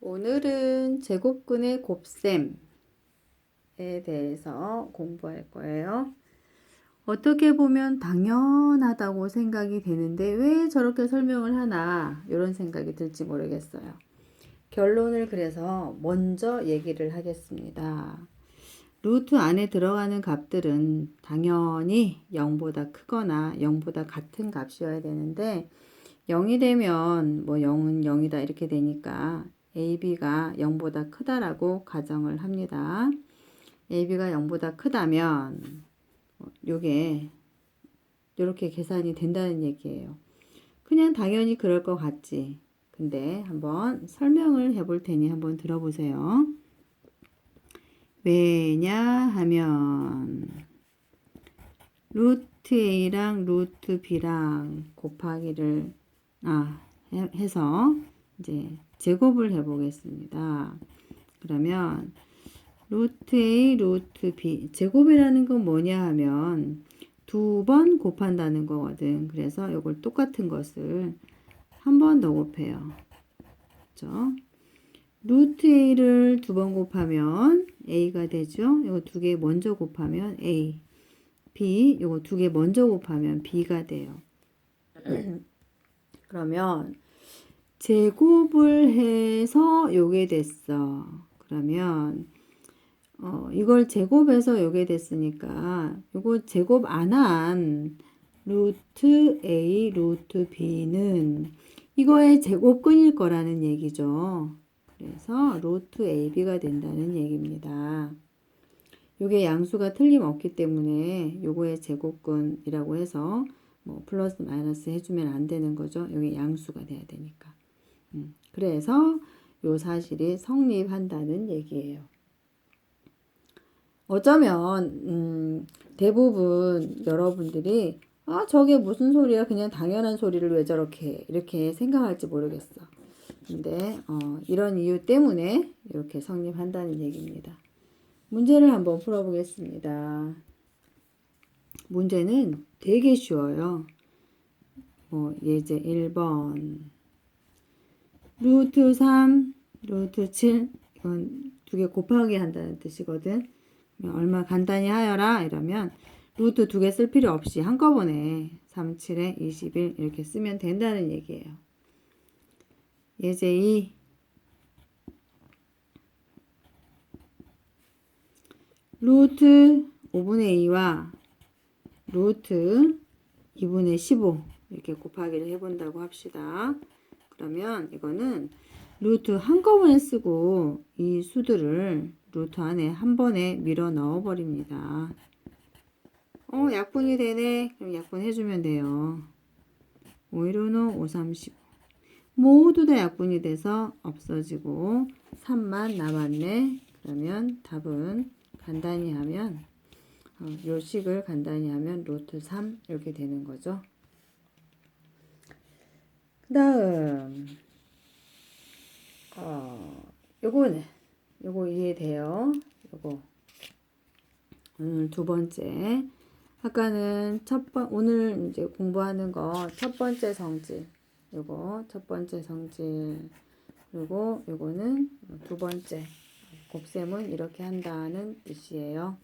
오늘은 제곱근의 곱셈에 대해서 공부할 거예요. 어떻게 보면 당연하다고 생각이 되는데 왜 저렇게 설명을 하나 이런 생각이 들지 모르겠어요. 결론을 그래서 먼저 얘기를 하겠습니다. 루트 안에 들어가는 값들은 당연히 0보다 크거나 0보다 같은 값이어야 되는데 0이 되면 뭐 0은 0이다 이렇게 되니까 AB가 0보다 크다라고 가정을 합니다. AB가 0보다 크다면 요게 이렇게 계산이 된다는 얘기예요. 그냥 당연히 그럴 것 같지. 근데 한번 설명을 해볼 테니 한번 들어보세요. 왜냐하면 루트 A랑 루트 B랑 곱하기를 해서 이제 제곱을 해보겠습니다. 그러면 루트 A, 루트 B 제곱이라는 건 뭐냐 하면 두 번 곱한다는 거거든. 그래서 이걸 똑같은 것을 한 번 더 곱해요. 그렇죠? 루트 A를 두 번 곱하면 A가 되죠. 이거 두 개 먼저 곱하면 A. B, 이거 두 개 먼저 곱하면 B가 돼요. 그러면 제곱을 해서 요게 됐어. 그러면 이걸 제곱해서 요게 됐으니까 요거 제곱 안 한 루트 A, 루트 B는 이거의 제곱근일 거라는 얘기죠. 그래서 루트 AB가 된다는 얘기입니다. 요게 양수가 틀림없기 때문에 요거의 제곱근이라고 해서 뭐 플러스 마이너스 해주면 안 되는 거죠. 요게 양수가 돼야 되니까. 그래서 요 사실이 성립한다는 얘기예요. 어쩌면 대부분 여러분들이 저게 무슨 소리야? 그냥 당연한 소리를 왜 저렇게 이렇게 생각할지 모르겠어. 근데 이런 이유 때문에 이렇게 성립한다는 얘기입니다. 문제를 한번 풀어보겠습니다. 문제는 되게 쉬워요. 예제 1번 루트 3, 루트 7 이건 두 개 곱하기 한다는 뜻이거든. 얼마 간단히 하여라 이러면 루트 두 개 쓸 필요 없이 한꺼번에 3, 7에 21 이렇게 쓰면 된다는 얘기예요. 예제 2 루트 5분의 2와 루트 2분의 15 이렇게 곱하기를 해본다고 합시다. 그러면 이거는 루트 한꺼번에 쓰고 이 수들을 루트 안에 한 번에 밀어 넣어 버립니다. 약분이 되네. 그럼 약분해주면 돼요. 515, 5, 35 모두 다 약분이 돼서 없어지고 3만 남았네. 그러면 답은 간단히 하면 요 식을 간단히 하면 루트 3 이렇게 되는 거죠. 그 다음 요거 이해돼요. 요거 오늘 두 번째 아까는 오늘 이제 공부하는 거 첫 번째 성질 요거 첫 번째 성질 그리고 요거는 두 번째 곱셈은 이렇게 한다는 뜻이에요.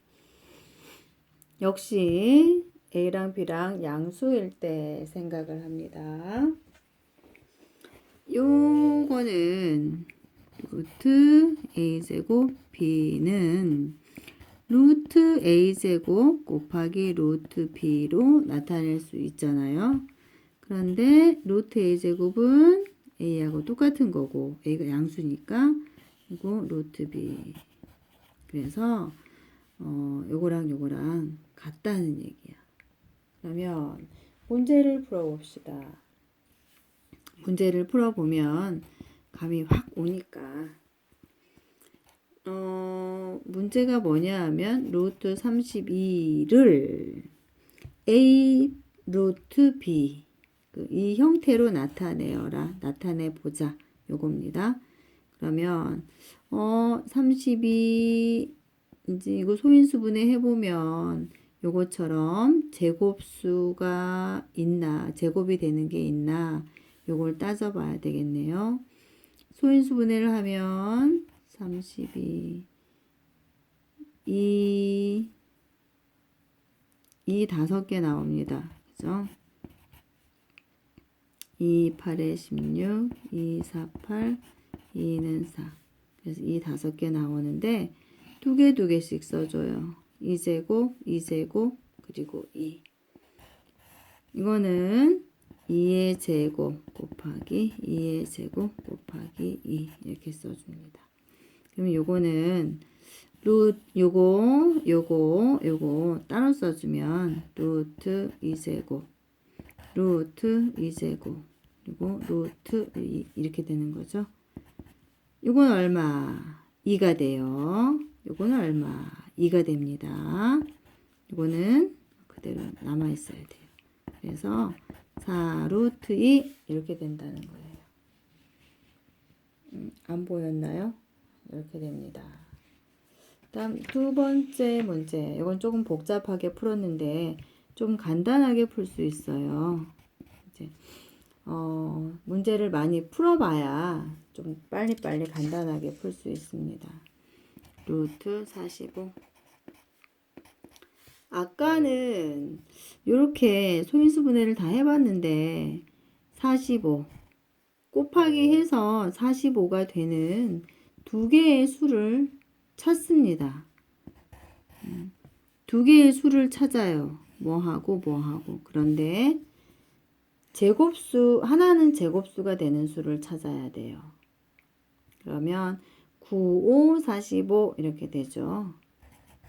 역시 A랑 B랑 양수일 때 생각을 합니다. 요거는 루트 A제곱 B는 루트 A제곱 곱하기 루트 B로 나타낼 수 있잖아요. 그런데 루트 A제곱은 A하고 똑같은 거고 A가 양수니까 이거 루트 B 그래서 요거랑 요거랑 같다는 얘기야. 그러면 문제를 풀어봅시다. 문제를 풀어보면 감이 확 오니까 문제가 뭐냐 하면 루트 32를 A 루트 B 이 형태로 나타내보자 요겁니다. 그러면 32 이제 이거 소인수분해 해보면 요것처럼 제곱수가 있나 제곱이 되는 게 있나 요걸 따져봐야 되겠네요. 소인수 분해를 하면 32 2 5개 나옵니다. 그죠? 2, 8에 16, 2, 4, 8, 2는 4. 그래서 5개 나오는데 두 개씩 써줘요. 2제곱, 2제곱, 그리고 2. 이거는 2의 제곱 곱하기 2의 제곱 곱하기 2 이렇게 써줍니다. 그러면 요거는 요거 따로 써주면 루트 2제곱 루트 2제곱 그리고 루트 2 이렇게 되는 거죠. 요건 얼마? 2가 돼요. 요거는 얼마? 2가 됩니다. 요거는 그대로 남아 있어야 돼요. 그래서 4 루트 2 이렇게 된다는 거예요. 안 보였나요? 이렇게 됩니다. 다음 두 번째 문제. 이건 조금 복잡하게 풀었는데 좀 간단하게 풀 수 있어요. 이제 문제를 많이 풀어봐야 좀 빨리빨리 간단하게 풀 수 있습니다. 루트 45. 아까는 이렇게 소인수 분해를 다 해봤는데 45 곱하기 해서 45가 되는 두 개의 수를 찾습니다. 두 개의 수를 찾아요. 뭐하고 뭐하고. 그런데 제곱수 하나는 제곱수가 되는 수를 찾아야 돼요. 그러면 9, 5, 45 이렇게 되죠.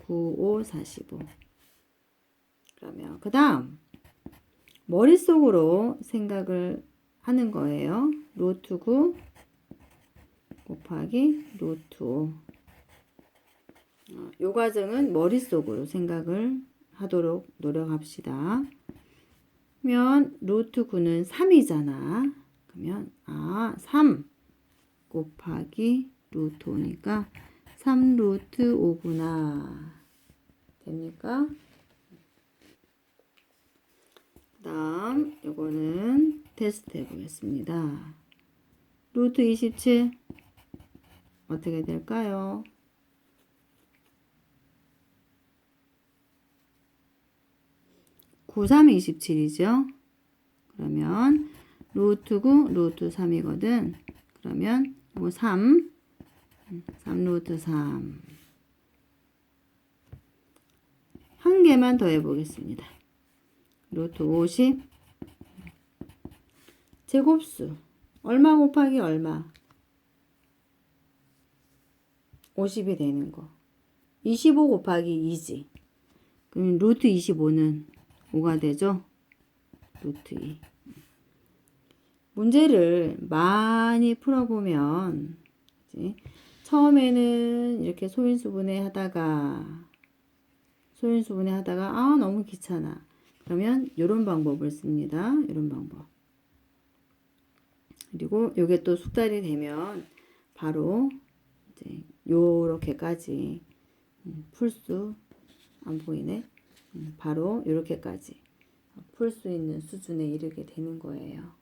9, 5, 45. 그러면 그 다음 머릿속으로 생각을 하는 거예요. 루트 9 곱하기 루트 5. 이 과정은 머릿속으로 생각을 하도록 노력합시다. 그러면 루트 9는 3이잖아. 그러면 3 곱하기 루트 5니까 3 루트 5구나. 됩니까? 그 다음 이거는 테스트 해보겠습니다. 루트 27 어떻게 될까요? 9, 3, 27이죠. 그러면 루트 9, 루트 3이거든. 그러면 이거 3 루트 3. 한 개만 더 해보겠습니다. 루트 50. 제곱수. 얼마 곱하기 얼마? 50이 되는 거. 25 곱하기 2지. 그럼 루트 25는 5가 되죠? 루트 2. 문제를 많이 풀어보면 이제 처음에는 이렇게 소인수분해 하다가 너무 귀찮아. 그러면 이런 방법을 씁니다. 이런 방법. 그리고 요게 또 숙달이 되면 바로 이제 요렇게까지 풀 수 안 보이네. 바로 요렇게까지 풀 수 있는 수준에 이르게 되는 거예요.